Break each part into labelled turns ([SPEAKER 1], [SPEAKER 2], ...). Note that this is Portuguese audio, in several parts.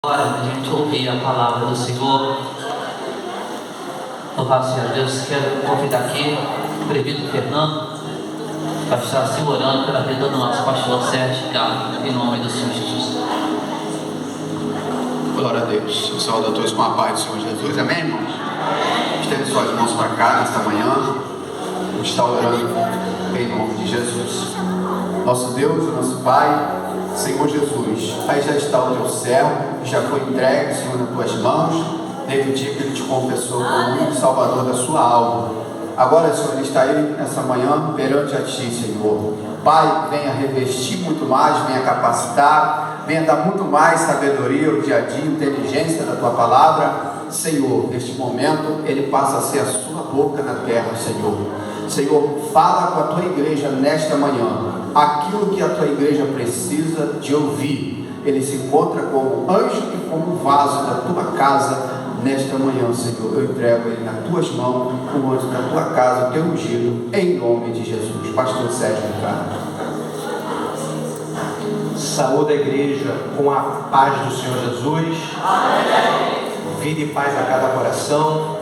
[SPEAKER 1] Agora a gente ouvir a palavra do Senhor. Louvado seja Deus. Quero convidar aqui o presbítero Fernando para estar se orando pela vida do nosso pastor Sérgio Galo, em nome do Senhor Jesus.
[SPEAKER 2] Glória a Deus. Eu saúdo a todos com a paz do Senhor Jesus. Amém, irmãos? Estende suas mãos para cá nesta manhã. Vamos estar orando em nome de Jesus. Nosso Deus, nosso Pai, Senhor Jesus, aí já está o teu servo, que já foi entregue, Senhor, nas tuas mãos, desde o dia que ele te confessou como único Salvador da sua alma. Agora, Senhor, ele está aí nessa manhã perante a Ti, Senhor. Pai, venha revestir muito mais, venha capacitar, venha dar muito mais sabedoria ao dia a dia, inteligência da Tua palavra. Senhor, neste momento, ele passa a ser a sua boca na terra, Senhor. Senhor, fala com a Tua igreja nesta manhã. Aquilo que a Tua igreja precisa de ouvir, ele se encontra como anjo e como vaso da Tua casa nesta manhã, Senhor. Eu entrego ele nas Tuas mãos, o anjo da Tua casa, o Teu ungido, em nome de Jesus. Pastor Sérgio Ricardo.
[SPEAKER 3] Saúde a igreja com a paz do Senhor Jesus. Amém. Vida e paz a cada coração.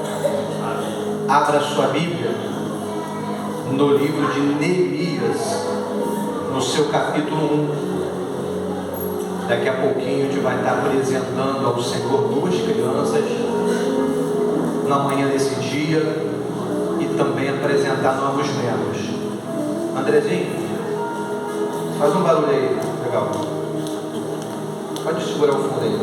[SPEAKER 3] Abra sua Bíblia no livro de Neemias, no seu capítulo 1. Daqui a pouquinho a gente vai estar apresentando ao Senhor duas crianças na manhã desse dia e também apresentar novos membros. Andrezinho, faz um barulho aí, legal. Pode segurar o fundo aí.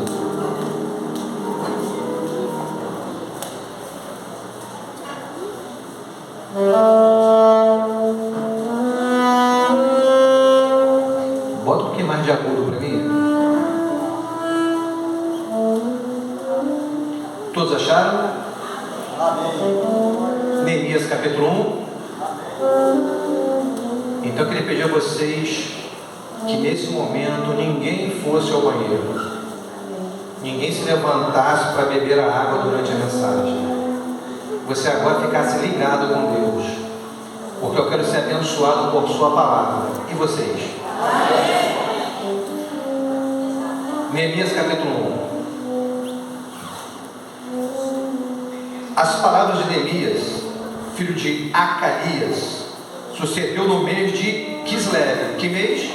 [SPEAKER 3] Bota um pouquinho mais de agudo para mim. Todos acharam? Amém. Neemias capítulo 1. Então eu queria pedir a vocês que nesse momento ninguém fosse ao banheiro, ninguém se levantasse para beber a água durante a mensagem. Você agora ficasse ligado com Deus, porque eu quero ser abençoado por sua palavra. E vocês? Amém. Neemias capítulo 1. As palavras de Neemias, filho de Acalias, sucedeu no mês de Quisleve. Que mês?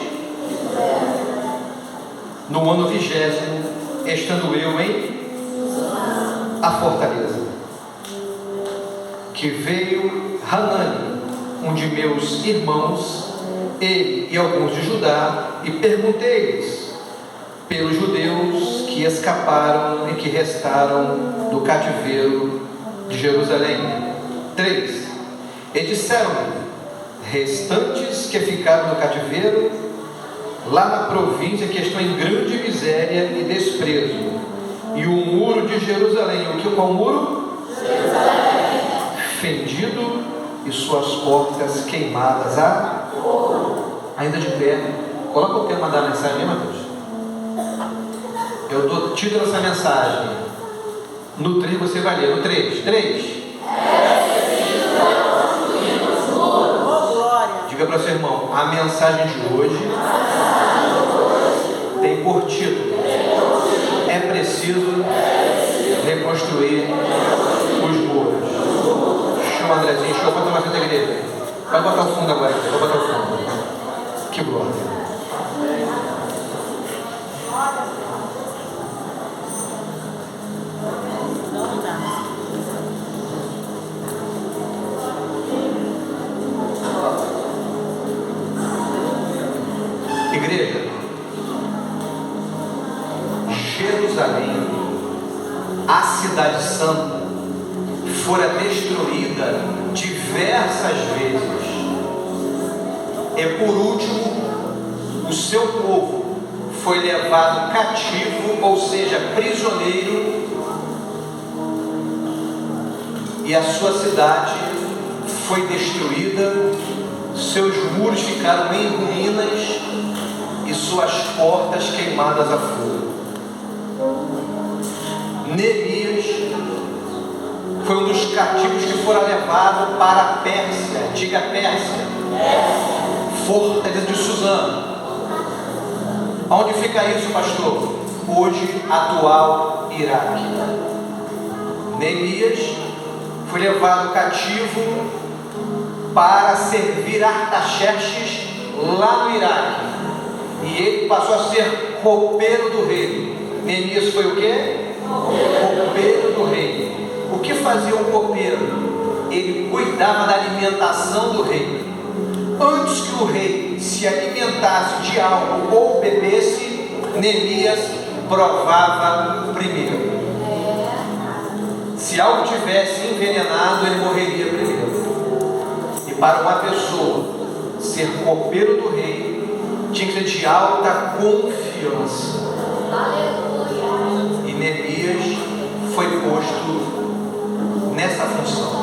[SPEAKER 3] No ano 20º, estando eu em a fortaleza, que veio Hanani, um de meus irmãos, ele e alguns de Judá, e perguntei-lhes pelos judeus que escaparam e que restaram do cativeiro de Jerusalém. 3. E disseram-me: restantes que ficaram no cativeiro, lá na província, que estão em grande miséria e desprezo, e o muro de Jerusalém, o que qual muro? Jerusalém. Fendido e suas portas queimadas a ainda de pé. Coloca o tema da mensagem, Mateus. Eu dou título dessa mensagem. No 3 você vai ler. No 3. 3. Diga para o seu irmão: a mensagem de hoje tem por título: é preciso reconstruir os muros. Show, Andrezinho, show. Bota mais na igreja. Vai botar o fundo agora. Vai botar o fundo. Que glória. Igreja, Jerusalém, a cidade santa, fora destruída diversas vezes, e por último o seu povo foi levado cativo, ou seja, prisioneiro, e a sua cidade foi destruída, seus muros ficaram em ruínas e suas portas queimadas a fogo. Neemias foi um dos cativos que foram levados para a Pérsia. Diga Pérsia. Fortaleza de Suzano. Onde fica isso, pastor? hoje atual Iraque. Neemias foi levado cativo para servir Artaxerxes lá no Iraque, e ele passou a ser copeiro do rei. Neemias foi o quê? Copeiro do rei. O que fazia um copeiro? Ele cuidava da alimentação do rei. Antes que o rei se alimentasse de algo ou bebesse, Neemias provava primeiro. Se algo tivesse envenenado, ele morreria primeiro. E para uma pessoa ser copeiro do rei, tinha que ser de alta confiança. E Neemias foi posto nessa função.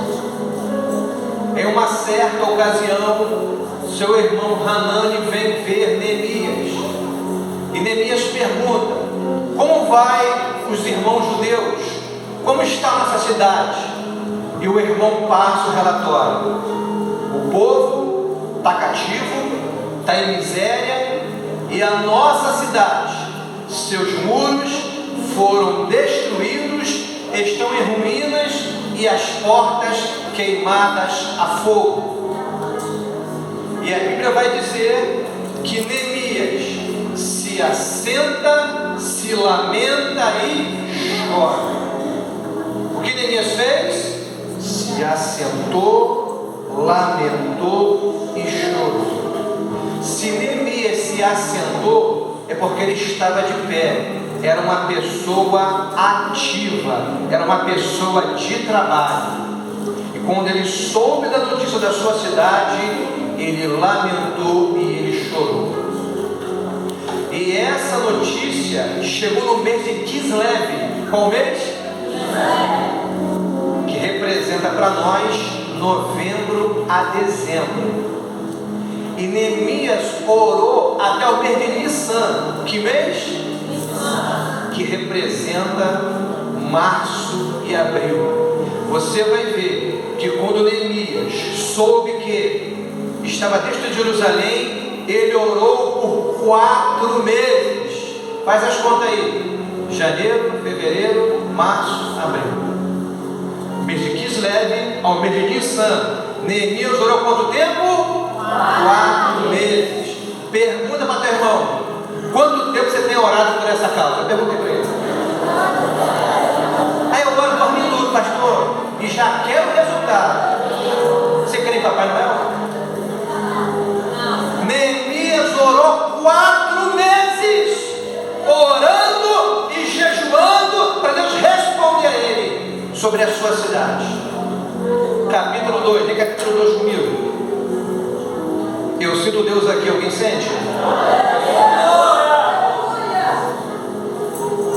[SPEAKER 3] Em uma certa ocasião, seu irmão Hanani vem ver Neemias. E Neemias pergunta: como vai os irmãos judeus? Como está nossa cidade? E o irmão passa o relatório: o povo está cativo, está em miséria, e a nossa cidade, seus muros foram destruídos, estão em ruínas, e as portas queimadas a fogo. E a Bíblia vai dizer que Neemias se assenta, se lamenta e chora. O que Neemias fez? Se assentou, lamentou e chorou. Se Neemias se assentou, é porque ele estava de pé. Era uma pessoa ativa, era uma pessoa de trabalho. E quando ele soube da notícia da sua cidade, ele lamentou e ele chorou. E essa notícia chegou no mês de Kislev. Qual mês? Que representa para nós novembro a dezembro. E Neemias orou até o mês de Nissan. Que mês? Que representa março e abril. Você vai ver que quando Neemias soube que estava dentro de Jerusalém, ele orou por 4 meses. Faz as contas aí: janeiro, fevereiro, março, abril. Mês de Kislev ao mês de Nissan, Neemias orou quanto tempo? 4 meses. Pergunta para teu irmão: quanto tempo você tem orado por essa causa? Pergunta para ele. Aí eu oro por minuto, pastor, e já quero o resultado. Você crê em Papai Noel? Neemias orou 4 meses, orando e jejuando para Deus responder a ele sobre a sua cidade. Capítulo 2, lê capítulo 2 comigo. Eu sinto Deus aqui, alguém sente?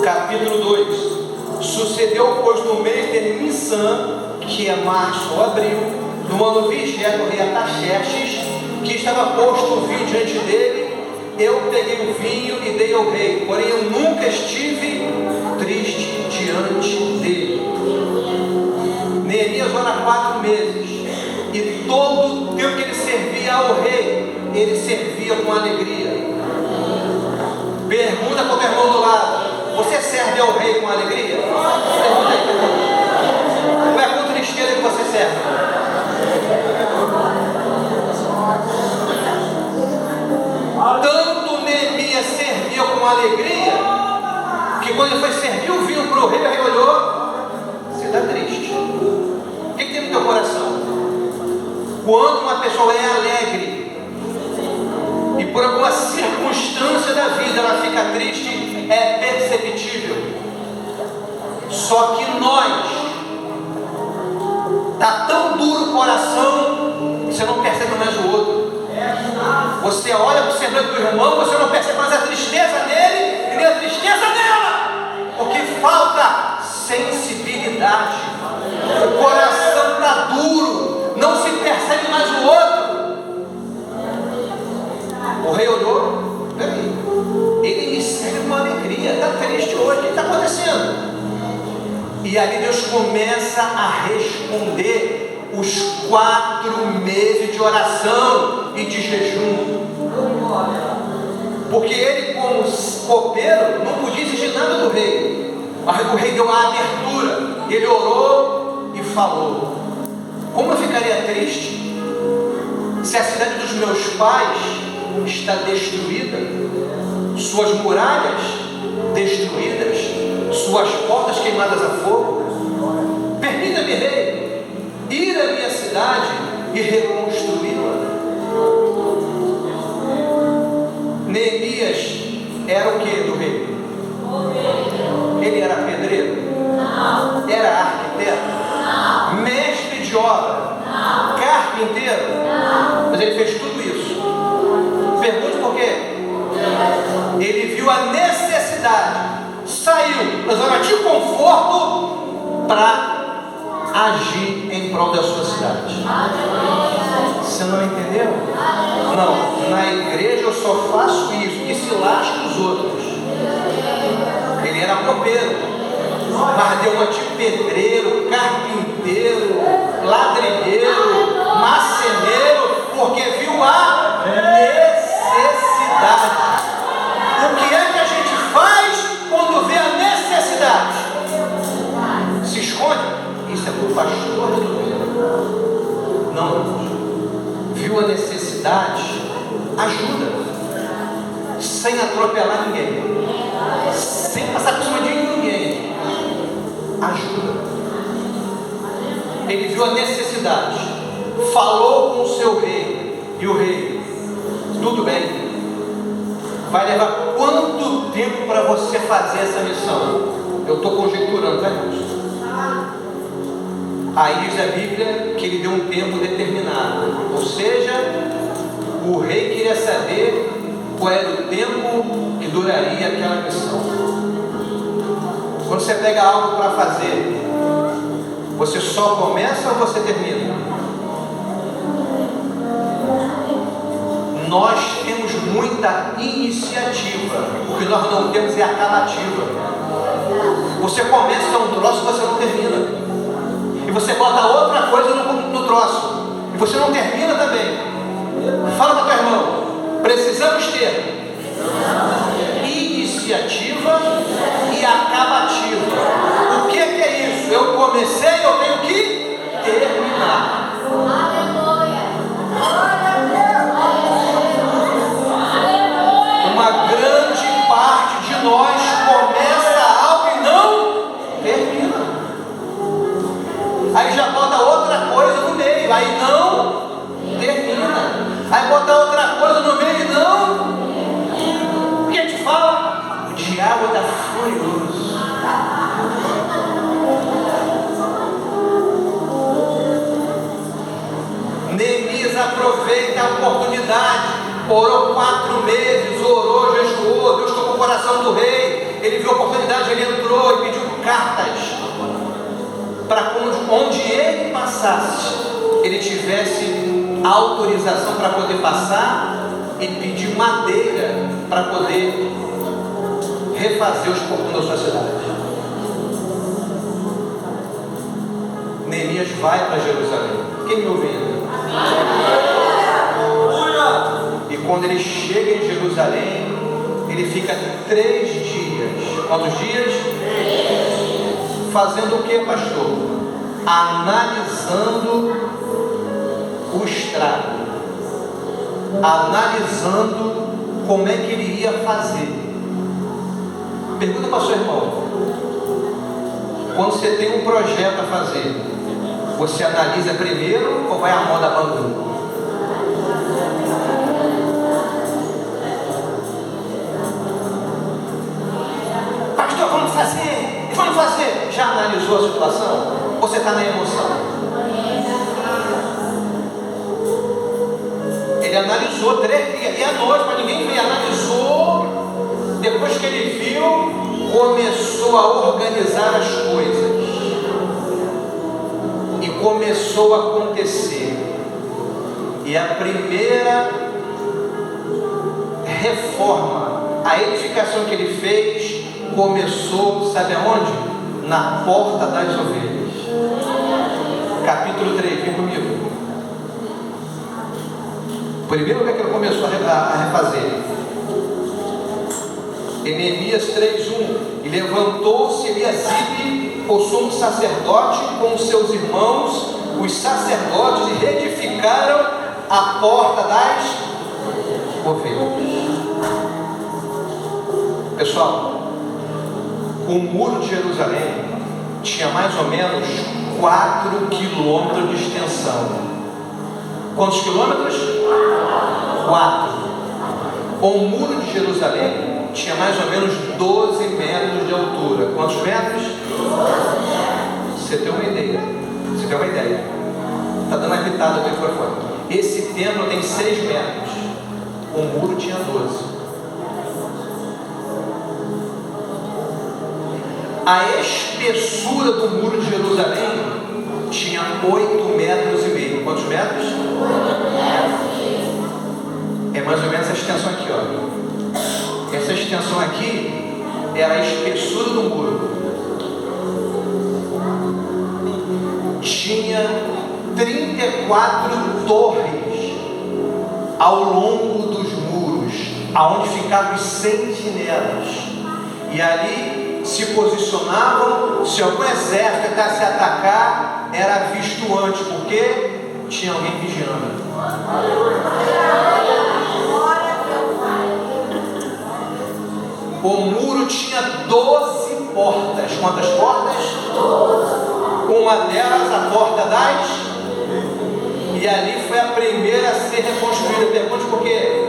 [SPEAKER 3] Capítulo 2. Sucedeu, pois, no mês de Nissan, que é março ou abril, no ano 20º do rei Artaxerxes, que estava posto o vinho diante dele, eu peguei o vinho e dei ao rei, porém eu nunca estive triste diante dele. Neemias ora 4 meses, e todo o tempo que ele servia ao rei, ele servia com alegria. Pergunta para o teu irmão do lado: você serve ao rei com alegria? Pergunta aí. Ou é com tristeza que você serve? Tanto Neemias servia com alegria, que quando ele foi servir o vinho para o rei olhou: você está triste. O que tem no teu coração? Quando uma pessoa é alegre e por alguma circunstância da vida ela fica triste, é perceptível. Só que nós, está tão duro o coração, você não percebe mais o outro. Você olha para o semblante do irmão, você não percebe mais a tristeza dele e nem a tristeza dela, porque falta sensibilidade. O coração está duro, não se percebe mais o outro. O rei olhou: peraí, ele me serve com alegria, está triste hoje, o que está acontecendo? E ali Deus começa a responder os 4 meses de oração e de jejum. Porque ele, com como copeiro, não podia exigir nada do rei. Mas o rei deu uma abertura. Ele orou e falou: como eu ficaria triste se a cidade dos meus pais está destruída, suas muralhas destruídas, suas portas queimadas a fogo. Permita-me, rei, ir à minha cidade e reconstruí-la. Neemias era o que do rei? Ele era pedreiro? Era arquiteto? Mestre de obra? Carpinteiro? Mas ele fez tudo isso. Pergunte por quê? Ele viu a necessidade, saiu da zona de conforto para agir em prol da sua cidade. Você não entendeu? Não, na igreja eu só faço isso, que se lasque os outros. Ele era copeiro, mas deu uma de pedreiro, carpinteiro, ladrilheiro, marceneiro, porque viu a necessidade. O que é que a gente faz quando vê a necessidade? Se esconde? Isso é do pastor resolver. Não. Viu a necessidade? Ajuda. Sem atropelar ninguém. Sem passar por cima de ninguém. Ajuda. Ele viu a necessidade. Falou com o seu rei. E o rei: tudo bem. Vai levar quanto tempo para você fazer essa missão? Eu estou conjecturando, tá, irmãos? Aí diz a Bíblia que ele deu um tempo determinado. Ou seja, o rei queria saber qual era o tempo que duraria aquela missão. Quando você pega algo para fazer, você só começa ou você termina? Nós temos muita iniciativa, o que nós não temos é acabativa. Você começa um troço e você não termina. E você bota outra coisa no troço, e você não termina também. Fala para o teu irmão: precisamos ter iniciativa e acabativa. O que é isso? Eu comecei, eu tenho que terminar. Uma grande parte de nós começa algo e não termina. Aí já bota outra coisa no meio, aí não termina. Aí bota outra coisa no meio e não. O que a gente fala? O diabo está furioso. Neemias aproveita a oportunidade. Orou 4 meses, orou, jejuou, Deus tocou o coração do rei. Ele viu a oportunidade, ele entrou e pediu cartas para onde ele passasse, ele tivesse autorização para poder passar e pedir madeira para poder refazer os portões da sua cidade. Neemias vai para Jerusalém. Quem me ouvindo? E quando ele chega em Jerusalém, ele fica 3 dias. Quantos dias? Fazendo o que, pastor? Analisando o estrago. Analisando como é que ele ia fazer. Pergunta para o seu irmão: quando você tem um projeto a fazer, você analisa primeiro ou vai à moda bambu? Pastor, vamos fazer? Vamos fazer. Já analisou a situação? Ou você está na emoção? Ele analisou 3 dias e à noite, para ninguém ver, analisou. Depois que ele viu, começou a organizar as coisas. E começou a acontecer. E a primeira reforma, a edificação que ele fez, começou, sabe aonde? Na porta das ovelhas. Capítulo 3, vem comigo. Primeiro, o que é que ele começou a refazer? Em Neemias 3:1, e levantou-se Eliasibe, o sumo sacerdote, com os seus irmãos, os sacerdotes, e reedificaram a porta das ovelhas. Pessoal, o muro de Jerusalém tinha mais ou menos 4 quilômetros de extensão. Quantos quilômetros? 4. O muro de Jerusalém tinha mais ou menos 12 metros de altura. Quantos metros? Você tem uma ideia. Está dando a pitada do microfone. Esse templo tem 6 metros. O muro tinha 12. A espessura do muro de Jerusalém tinha 8,5 metros. Quantos metros? É mais ou menos essa extensão aqui, ó. Essa extensão aqui era a espessura do muro. Tinha 34 torres ao longo dos muros, aonde ficavam os sentinelas. E ali se posicionavam. Se algum exército tentasse atacar, era visto antes, porque tinha alguém vigiando. O muro tinha 12 portas. Quantas portas? 12. Uma delas, a porta das... E ali foi a primeira a ser reconstruída. Pergunte por quê?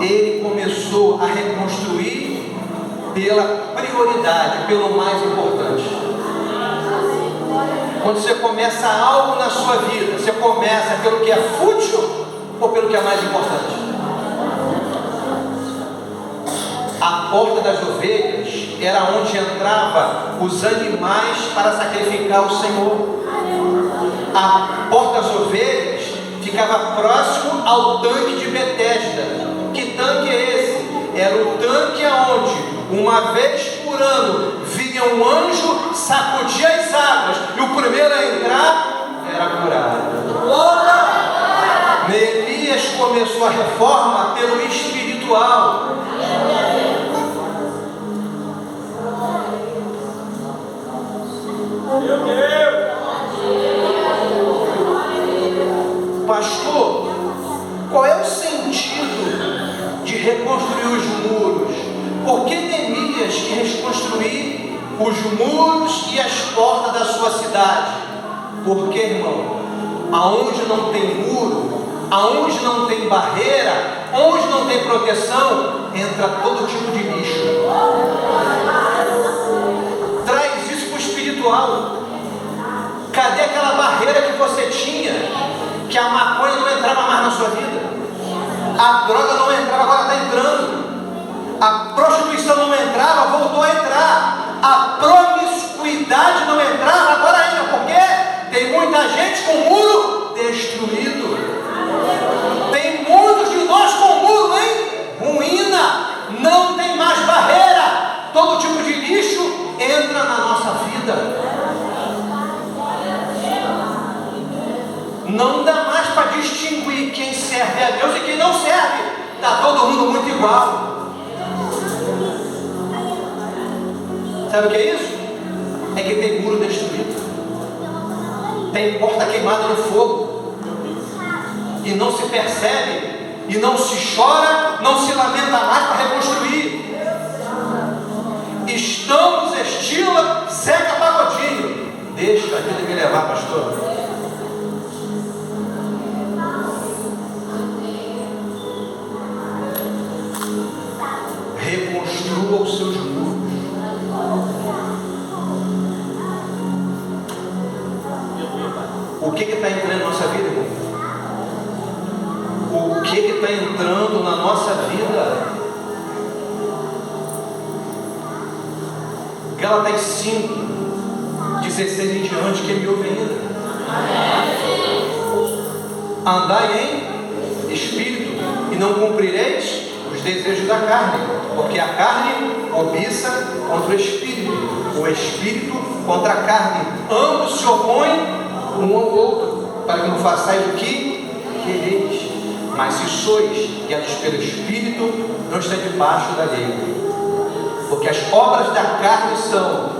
[SPEAKER 3] Ele começou a reconstruir pela prioridade, pelo mais importante. Quando você começa algo na sua vida, você começa pelo que é fútil ou pelo que é mais importante? A porta das ovelhas era onde entravam os animais para sacrificar o Senhor. A porta das ovelhas ficava próximo ao tanque de Betesda. Que tanque é esse? Era o tanque onde, uma vez por ano, vinha um anjo, sacudia as águas, e o primeiro a entrar era curado. Neemias começou a reforma pelo espiritual. Meu Deus! Pastor, qual é o sentido de reconstruir os muros? Por que Neemias quis reconstruir os muros e as portas da sua cidade? Porque, irmão, aonde não tem muro, aonde não tem barreira, onde não tem proteção, entra todo tipo de lixo. Traz isso para o espiritual. Cadê aquela barreira que você tinha? Que a maconha não entrava mais na sua vida, a droga não entrava, agora está entrando, a prostituição não entrava, voltou a entrar, a promiscuidade não entrava, agora entra, porque tem muita gente com o muro destruído, tem muitos de nós com o muro em ruína, não tem mais barreira, todo tipo de lixo entra na nossa vida. Não dá mais para distinguir quem serve a Deus e quem não serve. Está todo mundo muito igual. Sabe o que é isso? É que tem muro destruído, tem porta queimada no fogo, e não se percebe, e não se chora, não se lamenta mais para reconstruir. Estamos estilo Zeca Pagodinho. Deixa a vida me levar, pastor. Reconstrua os seus muros. O que está entrando na nossa vida, irmão? O que está entrando na nossa vida? Gálatas 5, 16 em diante, quem me ouve ainda? Andai em espírito, e não cumprireis os desejos da carne, porque a carne cobiça contra o espírito contra a carne, ambos se opõem um ao outro, para que não façais o que quereis. Mas se sois guiados pelo Espírito, não está debaixo da lei. Porque as obras da carne são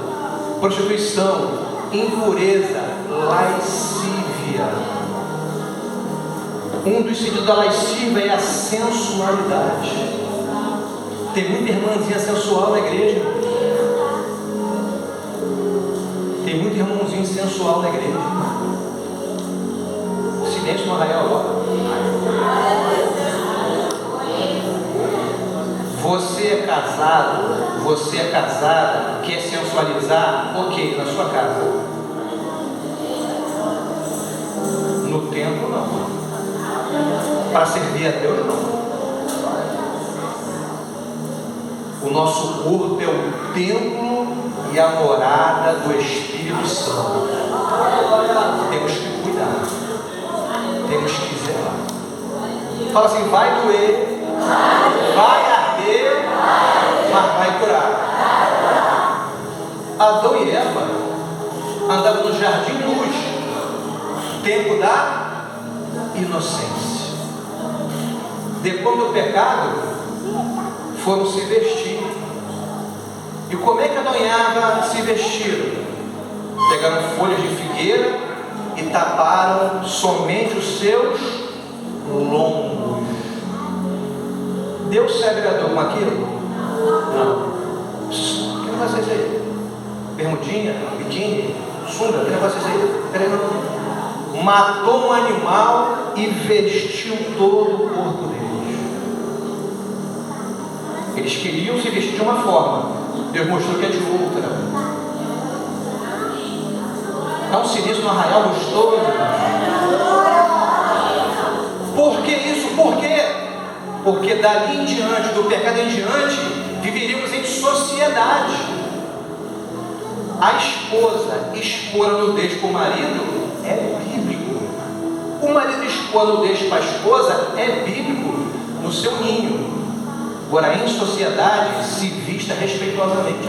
[SPEAKER 3] prostituição, impureza, lascívia. Um dos sentidos da lascívia é a sensualidade. Tem muita irmãzinha sensual na igreja. Tem muito irmãozinho sensual na igreja. Silêncio no arraial agora. Você é casada, quer sensualizar, ok, na sua casa. No templo não. Para servir a Deus não. O nosso corpo é o templo e a morada do Espírito Santo. Temos que cuidar. Temos que zelar. Fala assim, vai doer, vai arder, mas vai curar. Adão e Eva andavam no jardim luz, tempo da inocência. Depois do pecado, foram se vestir. E como é que Adão e Eva se vestiram? Pegaram folhas de figueira e taparam somente os seus lombos. Deus se agradou com aquilo? Não. Que negócio é esse aí? Bermudinha, biquíni, sunga, que negócio é esse aí? Peraí, não. Matou um animal e vestiu todo o corpo deles. Eles queriam se vestir de uma forma, Deus mostrou que é de outra. Dá um silêncio no arraial gostoso. Por que isso? Por quê? Porque dali em diante, do pecado em diante, viveríamos em sociedade. A esposa expor a nudez para o marido é bíblico. O marido expor a nudez para a esposa é bíblico no seu ninho. Agora, em sociedade, se vista respeitosamente.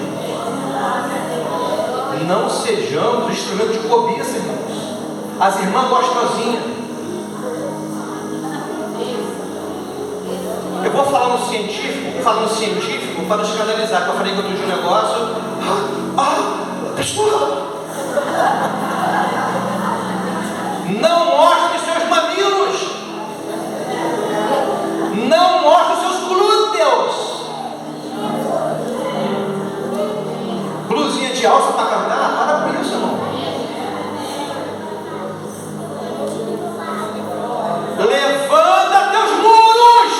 [SPEAKER 3] Não sejamos instrumento de cobiça, irmãos. As irmãs gostosinhas. Eu vou falar no científico, para não escandalizar, que eu falei que eu estou de um negócio. Pastor! Não mostre seus mamilos. Não mostre os seus glúteos. Blusinha de alça para cantar? Para com isso, irmão. Levanta teus muros.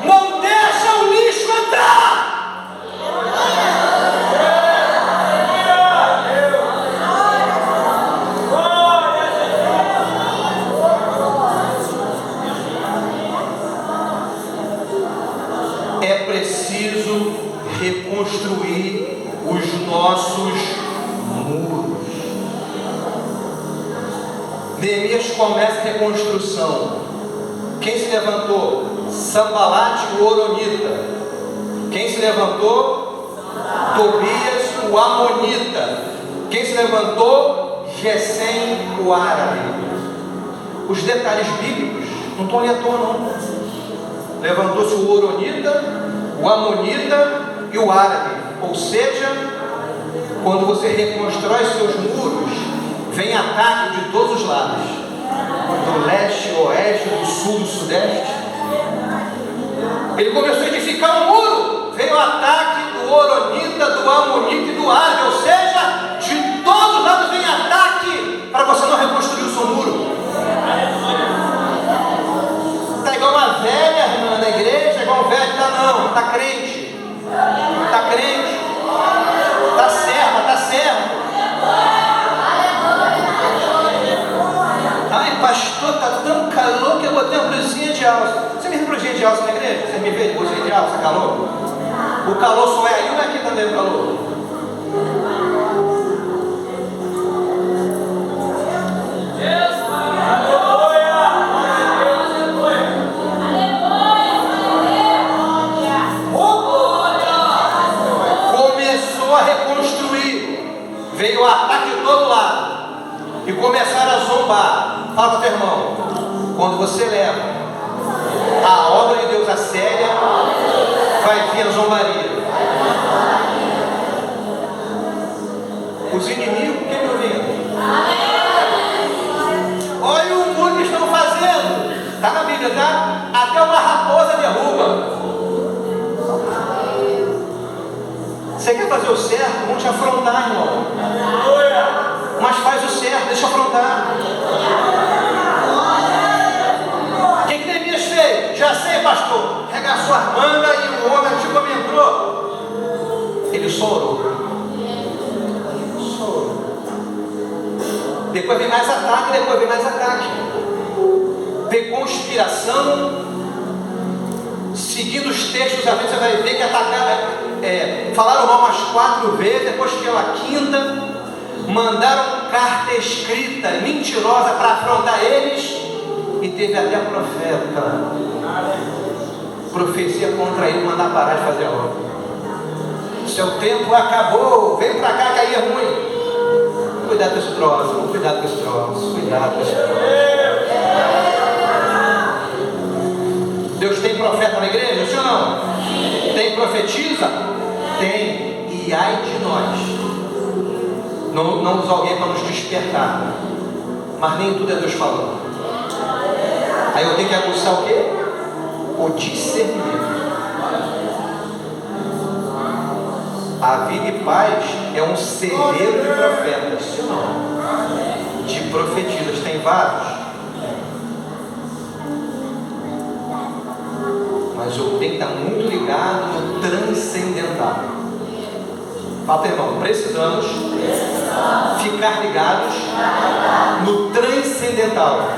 [SPEAKER 3] Não deixa o lixo entrar. É preciso reconstruir os nossos muros. Neemias começa a reconstrução. Quem se levantou? Sanbalate, o Horonita. Quem se levantou? Tobias, o Amonita. Quem se levantou? Gesem, o árabe. Os detalhes bíblicos não estão ali à toa, não. Levantou-se o Horonita, o Amonita e o árabe. Ou seja, quando você reconstrói seus muros, vem ataque de todos os lados, do leste, oeste, do sul, do sudeste. Ele começou a edificar um muro, veio o ataque do Horonita, do Amonita e do árabe. Ou seja, de todos os lados vem ataque para você não reconstruir o seu muro. Está igual uma velha, irmã, na igreja, igual um velho, está crente. Está crente. Está serva. Ai, pastor, está tão calor que eu botei uma blusinha de alça. Você me viu blusinha de alça na igreja? Você me vê de blusinha de alça, calor? O calor só é aí ou é aqui também o calor? Começou a reconstruir, veio o ataque de todo lado e começaram a zombar. Fala para o teu irmão, quando você leva A obra de Deus é séria, vai vir a zombaria. Os inimigos, o que estão vindo? Olha o muro que estão fazendo. Está na Bíblia, tá? Até uma raposa derruba. Você quer fazer o certo? Vão te afrontar, irmão. Mas faz o certo, deixa eu afrontar. O que Neemias fez? Já sei, pastor. Regaçou as mangas e o homem te comentou. Ele sorou. Depois vem mais ataque, depois vem mais ataque. Vem conspiração. Seguindo os textos, às vezes você vai ver que atacaram, falaram mal umas 4 vezes, depois pela quinta, mandaram carta escrita, mentirosa, para afrontar eles, e teve até profeta, profecia contra ele, mandar parar de fazer a obra. Seu tempo acabou, vem para cá que aí é ruim. Cuidado com esse troço, cuidado com esse troço, cuidado com esse troço. Deus tem profeta na igreja, sim ou não? Tem profetiza? Tem. E ai de nós. Não usa alguém para nos despertar. Mas nem tudo é Deus falando. Aí eu tenho que aguçar o quê? O discernimento. A vida e paz é um celeiro de profetas, sim ou não? De profetisas, tem vários. Mas eu tenho que estar muito ligado no transcendental. Fala, irmão, precisamos ficar ligados no transcendental.